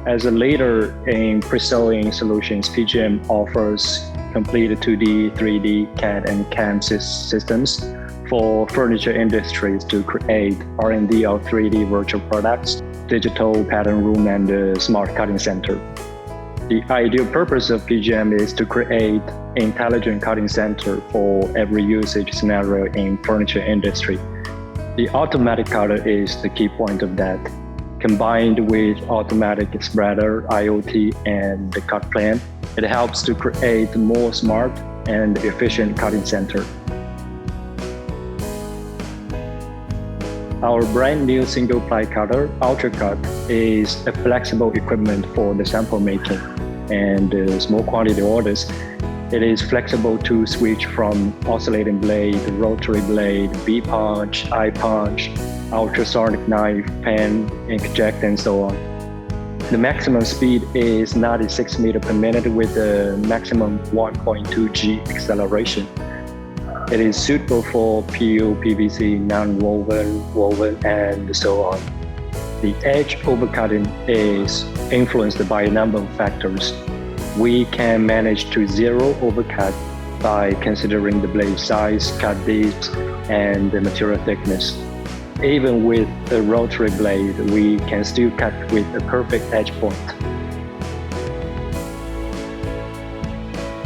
As a leader in presewing solutions, PGM offers complete 2D, 3D, CAD and CAM systems for furniture industries to create R&D of 3D virtual products, digital pattern room, and a smart cutting center. The ideal purpose of PGM is to create intelligent cutting center for every usage scenario in furniture industry. The automatic cutter is the key point of that. Combined with automatic spreader, IoT, and the cut plan, it helps to create more smart and efficient cutting center. Our brand new single-ply cutter, ULTRACUT, is a flexible equipment for the sample making and small quantity orders. It is flexible to switch from oscillating blade, rotary blade, V-punch, I-punch, ultrasonic knife, pen, inkjet, and so on. The maximum speed is 96 meters per minute with a maximum 1.2 G acceleration. It is suitable for PU, PVC, non-woven, woven, and so on. The edge overcutting is influenced by a number of factors. We can manage to zero overcut by considering the blade size, cut depth, and the material thickness. Even with a rotary blade, we can still cut with a perfect edge point.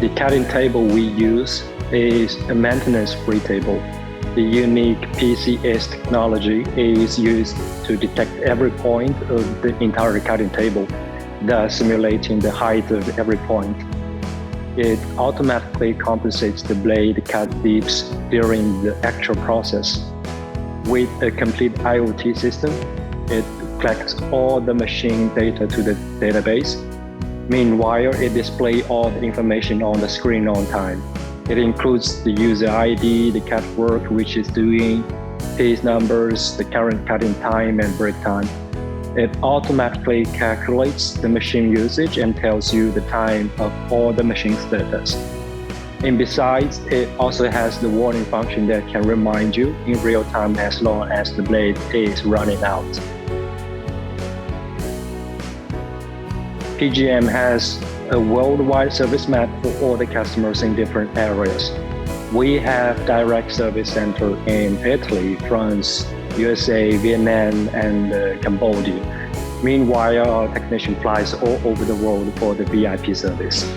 The cutting table we use is a maintenance-free table. The unique PCS technology is used to detect every point of the entire cutting table, thus simulating the height of every point. It automatically compensates the blade cut depths during the actual process. With a complete IoT system, it collects all the machine data to the database. Meanwhile, it displays all the information on the screen on time. It includes the user ID, the cut work which is doing, piece numbers, the current cutting time and break time. It automatically calculates the machine usage and tells you the time of all the machine status. And besides, it also has the warning function that can remind you in real time as long as the blade is running out. PGM has a worldwide service map for all the customers in different areas. We have direct service center in Italy, France, USA, Vietnam, and Cambodia. Meanwhile, our technician flies all over the world for the VIP service.